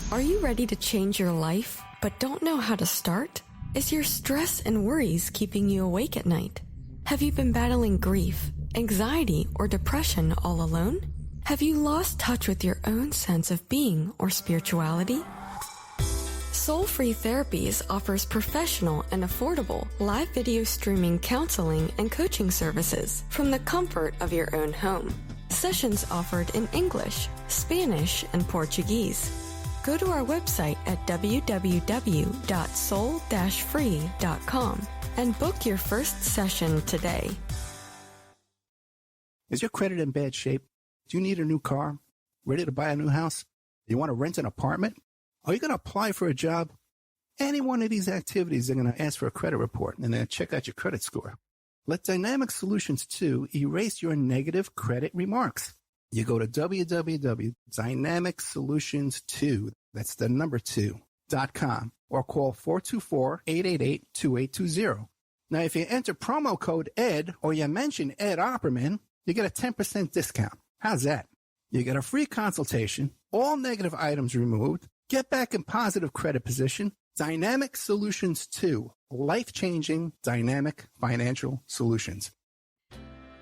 Are you ready to change your life, but don't know how to start? Is your stress and worries keeping you awake at night? Have you been battling grief, anxiety, or depression all alone? Have you lost touch with your own sense of being or spirituality? Soul Free Therapies offers professional and affordable live video streaming counseling and coaching services from the comfort of your own home. Sessions offered in English, Spanish, and Portuguese. Go to our website at www.soul-free.com and book your first session today. Is your credit in bad shape? Do you need a new car? Ready to buy a new house? You want to rent an apartment? Are you going to apply for a job? Any one of these activities, they're going to ask for a credit report and then check out your credit score. Let Dynamic Solutions 2 erase your negative credit remarks. You go to www.dynamicsolutions2, that's the number 2.com, or call 424-888-2820. Now, if you enter promo code ED or you mention Ed Opperman, you get a 10% discount. How's that? You get a free consultation, all negative items removed, get back in positive credit position. Dynamic Solutions 2, life-changing dynamic financial solutions.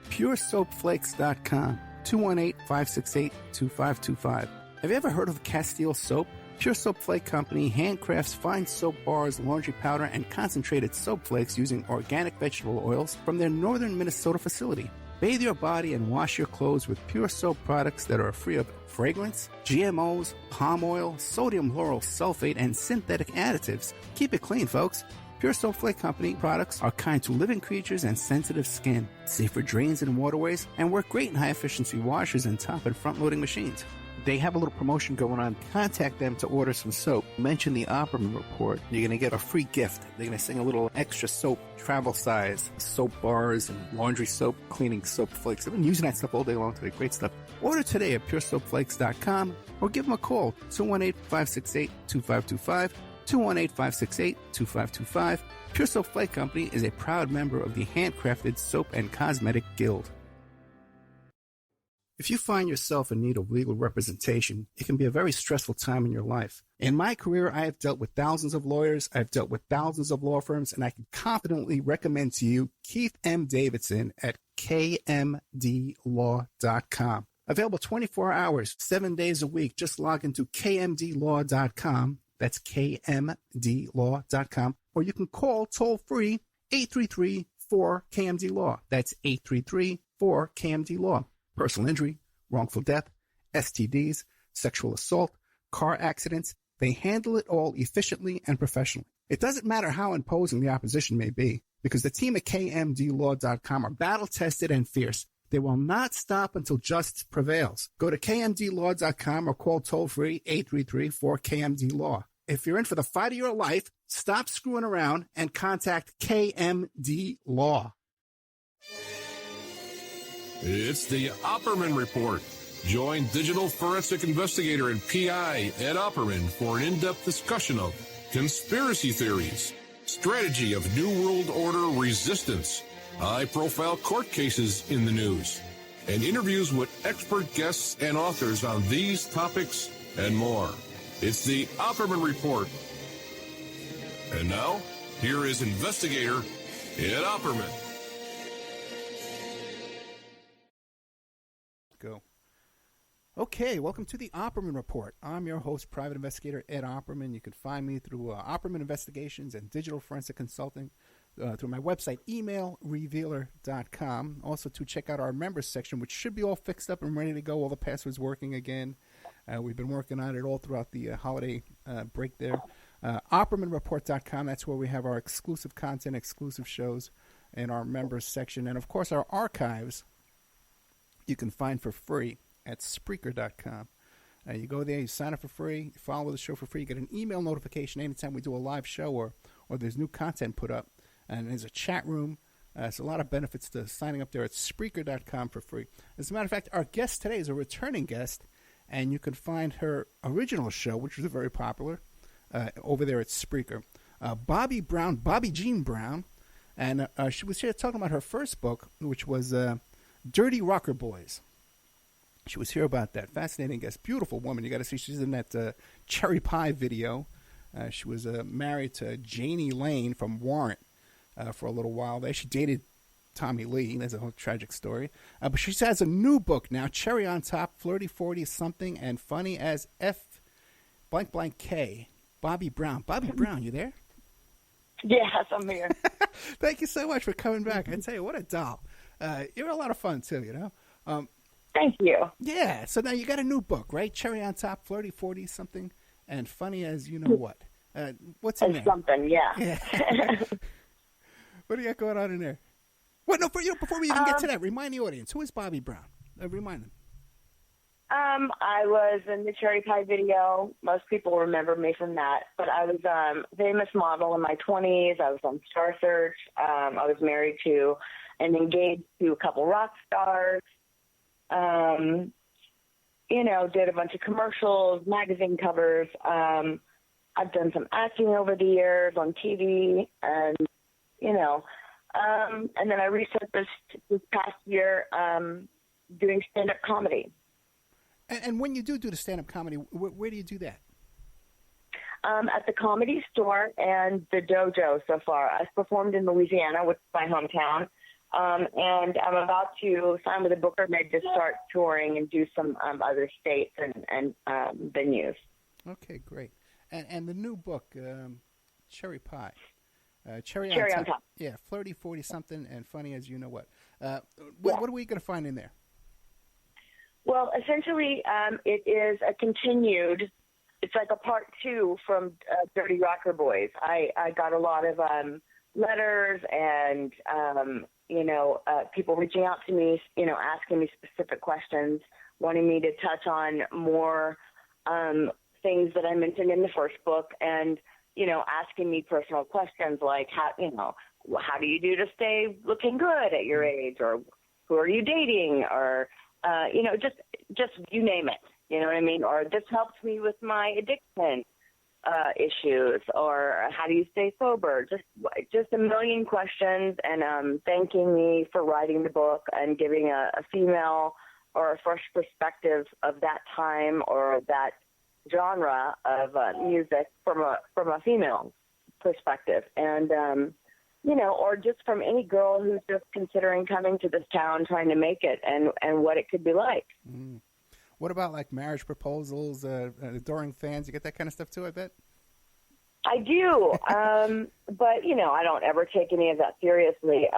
PureSoapFlakes.com, 218-568-2525. Have you ever heard of Castile Soap? Pure Soap Flake Company handcrafts fine soap bars, laundry powder, and concentrated soap flakes using organic vegetable oils from their northern Minnesota facility. Bathe your body and wash your clothes with pure soap products that are free of fragrance, GMOs, palm oil, sodium lauryl sulfate, and synthetic additives. Keep it clean, folks. Pure Soap Flake Company products are kind to living creatures and sensitive skin, safe for drains and waterways, and work great in high-efficiency washers and top and front-loading machines. They have a little promotion going on. Contact them to order some soap. Mention the Opperman Report. You're going to get a free gift. They're going to send a little extra soap, travel size, soap bars and laundry soap, cleaning soap flakes. I've been using that stuff all day long today. Great stuff. Order today at puresoapflakes.com or give them a call, 218-568-2525, 218-568-2525. Pure Soap Flake Company is a proud member of the Handcrafted Soap and Cosmetic Guild. If you find yourself in need of legal representation, it can be a very stressful time in your life. In my career, I have dealt with thousands of lawyers, I've dealt with thousands of law firms, and I can confidently recommend to you Keith M. Davidson at kmdlaw.com. Available 24 hours, 7 days a week. Just log into kmdlaw.com. That's kmdlaw.com. Or you can call toll-free 833-4KMD-LAW. That's 833-4KMD-LAW. Personal injury, wrongful death, STDs, sexual assault, car accidents. They handle it all efficiently and professionally. It doesn't matter how imposing the opposition may be, because the team at kmdlaw.com are battle-tested and fierce. They will not stop until justice prevails. Go to kmdlaw.com or call toll-free 833-4KMD-LAW. If you're in for the fight of your life, stop screwing around and contact KMD Law. It's the Opperman Report. Join digital forensic investigator and PI Ed Opperman for an in-depth discussion of conspiracy theories, strategy of New World Order resistance, high-profile court cases in the news, and interviews with expert guests and authors on these topics and more. It's the Opperman Report. And now, here is investigator Ed Opperman. Go. Okay, welcome to the Opperman Report. I'm your host, private investigator Ed Opperman. You can find me through Opperman Investigations and Digital Forensic Consulting through my website, emailrevealer.com. Also, to check out our members section, which should be all fixed up and ready to go, all the passwords working again. We've been working on it all throughout the holiday break there. OppermanReport.com, that's where we have our exclusive content, exclusive shows, and our members section. And, of course, our archives you can find for free at Spreaker.com. You go there, you sign up for free, you follow the show for free, you get an email notification anytime we do a live show or there's new content put up. And there's a chat room. There's a lot of benefits to signing up there at Spreaker.com for free. As a matter of fact, our guest today is a returning guest, and you can find her original show, which was very popular, over there at Spreaker. Bobby Jean Brown, and she was here talking about her first book, which was Dirty Rocker Boys. She was here about that. Fascinating guest. Beautiful woman. You got to see. She's in that cherry pie video. She was married to Jani Lane from Warrant for a little while there. She dated Tommy Lee. There's a whole tragic story. But she has a new book now, Cherry on Top, Flirty 40 Something, and Funny as F blank blank K. Bobby Brown. Bobby Brown, you there? Yes, I'm here. Thank you so much for coming back. I tell you, what a doll. You're a lot of fun, too, you know? Thank you. Yeah, so now you got a new book, right? Cherry on Top, Flirty 40 Something, and Funny as you know what. What's in there? Something, yeah. What do you got going on in there? What? No, before we even get to that, remind the audience, who is Bobby Brown? Remind them. I was in the cherry pie video. Most people remember me from that. But I was a famous model in my 20s. I was on Star Search. I was married to and engaged to a couple rock stars. You know, did a bunch of commercials, magazine covers. I've done some acting over the years on TV, and, you know, and then I resurfaced this past year doing stand-up comedy. And when you do the stand-up comedy, where do you do that? At the Comedy Store and the Dojo so far. I've performed in Louisiana, which is my hometown, and I'm about to sign with a booker maybe to start touring and do some other states and venues. Okay, great. And the new book, Cherry Pie. Cherry on top. Yeah, Flirty 40 Something and Funny as you know what. Yeah. What are we going to find in there? Well, essentially, it is a continued, it's like a part two from Dirty Rocker Boys. I got a lot of letters and, you know, people reaching out to me, you know, asking me specific questions, wanting me to touch on more things that I mentioned in the first book and, you know, asking me personal questions like, how do you do to stay looking good at your age, or who are you dating, or, you know, just you name it, you know what I mean? Or this helps me with my addiction issues, or how do you stay sober? Just a million questions, and thanking me for writing the book and giving a female or a fresh perspective of that time or that genre of music from a female perspective, and you know, or just from any girl who's just considering coming to this town, trying to make it, and what it could be like. Mm. What about like marriage proposals, adoring fans? You get that kind of stuff too, I bet? I do, but, you know, I don't ever take any of that seriously.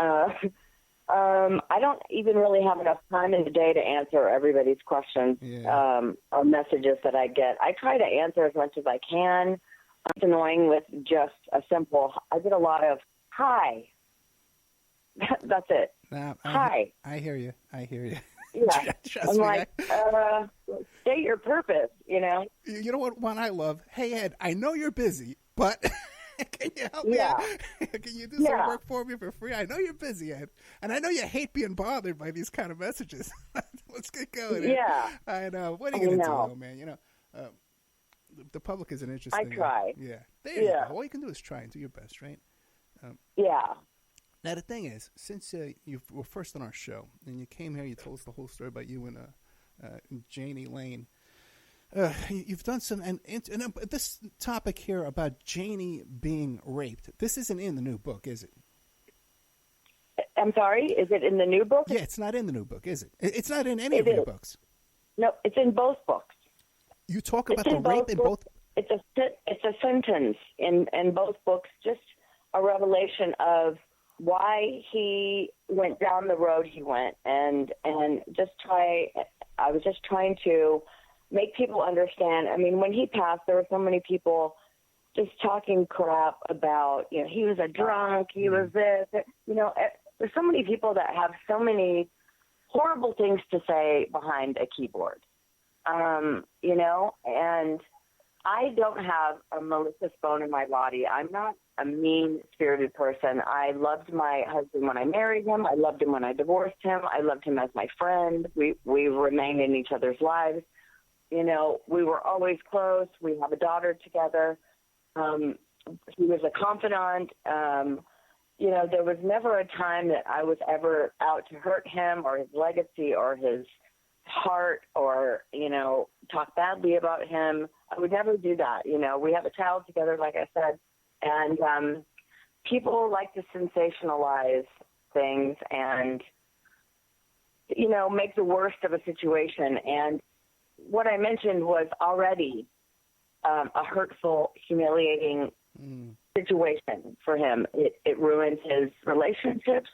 I don't even really have enough time in the day to answer everybody's questions or messages that I get. I try to answer as much as I can. It's annoying with just a simple, I get a lot of, hi. That's it. Hi. I hear you. Yeah. I'm like, state your purpose, you know? You know what one I love? Hey, Ed, I know you're busy, but can you help me out? Can you do some work for me for free? I know you're busy, Ed. And I know you hate being bothered by these kind of messages. Let's get going. Yeah. I know. What are you going to do, man? You know, the public is an interesting. I try. Yeah. There you go. All you can do is try and do your best, right? Yeah. Now, the thing is, since you were first on our show and you came here, you told us the whole story about you and Jani Lane. You've done some, and this topic here about Jani being raped, this isn't in the new book, is it? I'm sorry? Is it in the new book? Yeah, it's not in the new book, is it? It's not in any of your books. No, it's in both books. You talk about the rape in both? It's a sentence in both books, just a revelation of why he went down the road he went, and I was just trying to make people understand. I mean, when he passed, there were so many people just talking crap about, you know, he was a drunk, he was this, you know, there's so many people that have so many horrible things to say behind a keyboard, you know, and I don't have a malicious bone in my body. I'm not a mean-spirited person. I loved my husband when I married him. I loved him when I divorced him. I loved him as my friend. We remained in each other's lives. You know, we were always close. We have a daughter together. He was a confidant. You know, there was never a time that I was ever out to hurt him or his legacy or his heart or, talk badly about him. I would never do that. We have a child together, like I said, and people like to sensationalize things and, make the worst of a situation. And what I mentioned was already a hurtful, humiliating situation for him. It ruins his relationships,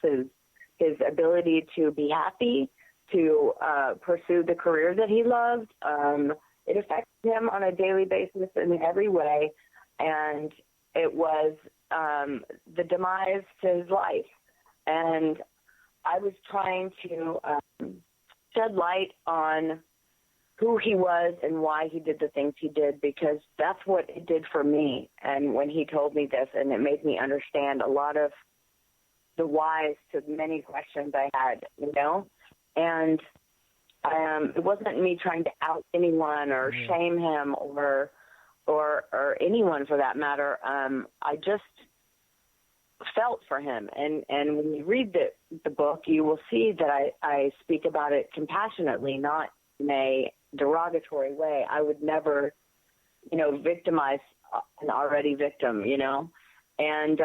his ability to be happy, to pursue the career that he loved. It affected him on a daily basis in every way, and it was the demise to his life. And I was trying to shed light on who he was and why he did the things he did, because that's what it did for me. And when he told me this, and it made me understand a lot of the whys to many questions I had, and it wasn't me trying to out anyone or shame him or anyone for that matter. I just felt for him. And when you read the book, you will see that I speak about it compassionately, not in a derogatory way. I would never, victimize an already victim, And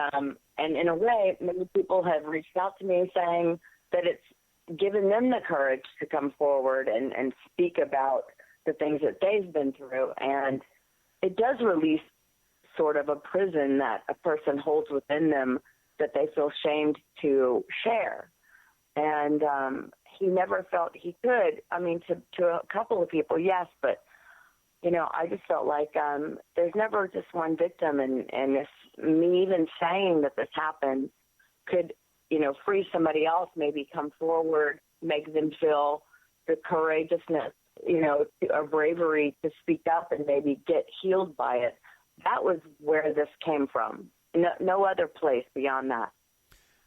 in a way, many people have reached out to me saying that it's given them the courage to come forward and speak about the things that they've been through. And it does release sort of a prison that a person holds within them that they feel shamed to share. And he never felt he could. I mean, to a couple of people, yes, but, I just felt like there's never just one victim. And if me even saying that this happened could, free somebody else, maybe come forward, make them feel the courageousness, or bravery to speak up and maybe get healed by it. That was where this came from. No other place beyond that.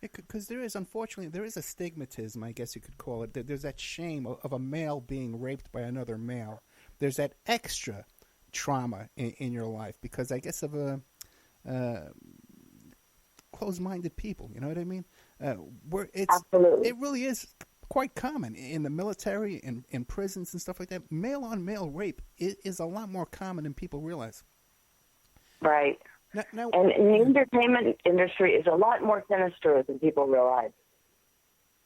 Because unfortunately, there is a stigmatism, I guess you could call it. There's that shame of a male being raped by another male. There's that extra trauma in your life because I guess of a closed-minded people, you know what I mean? Absolutely. It really is quite common in the military, in prisons and stuff like that. Male-on-male rape is a lot more common than people realize. Right. Now, and the entertainment industry is a lot more sinister than people realize.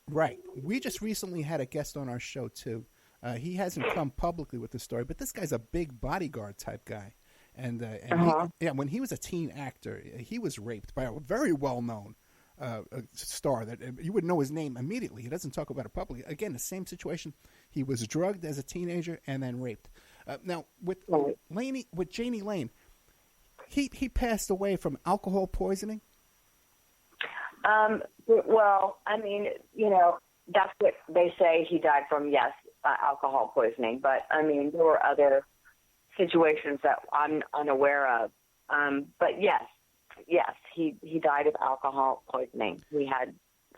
Right. We just recently had a guest on our show, too. He hasn't come publicly with the story, but this guy's a big bodyguard type guy. And when he was a teen actor, he was raped by a very well-known star that you would know his name immediately. He doesn't talk about it publicly. Again, the same situation. He was drugged as a teenager and then raped. Now, with Jani Lane, he passed away from alcohol poisoning? Well, I mean, that's what they say he died from, yes, alcohol poisoning. But, I mean, there were other situations that I'm unaware of. But, yes, he died of alcohol poisoning. He had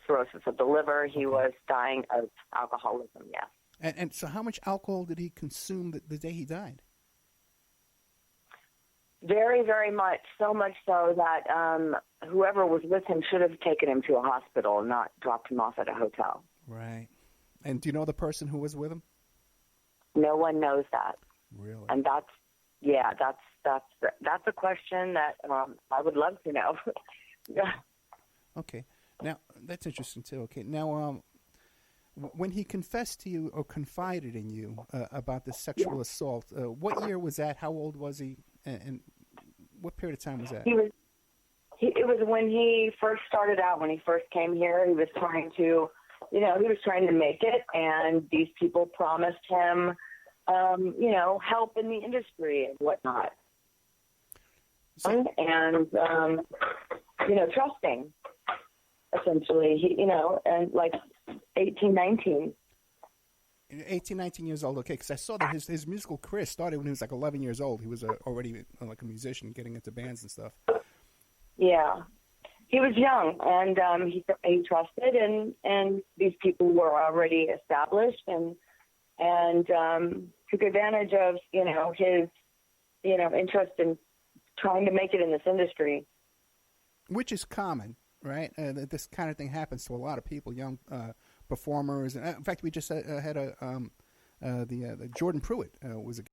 cirrhosis of the liver. He was dying of alcoholism, yes. And so how much alcohol did he consume the day he died? Very, very much. So much so that whoever was with him should have taken him to a hospital and not dropped him off at a hotel. Right. And do you know the person who was with him? No one knows that. Really? And that's a question that I would love to know. Yeah. Okay. Now, that's interesting, too. Okay. Now, when he confessed to you or confided in you about this sexual assault, what year was that? How old was he? And what period of time was that? It was when he first started out, when he first came here. He was trying to, make it, and these people promised him, help in the industry and whatnot. And trusting, essentially, and like 18, 19. 18, 19 years old, okay, because I saw that his musical career started when he was like 11 years old. He was already like a musician, getting into bands and stuff. Yeah. He was young, and he trusted, and these people were already established, and took advantage of, his, interest in trying to make it in this industry. Which is common, right? This kind of thing happens to a lot of people, young performers. In fact, we just had the Jordan Pruitt was a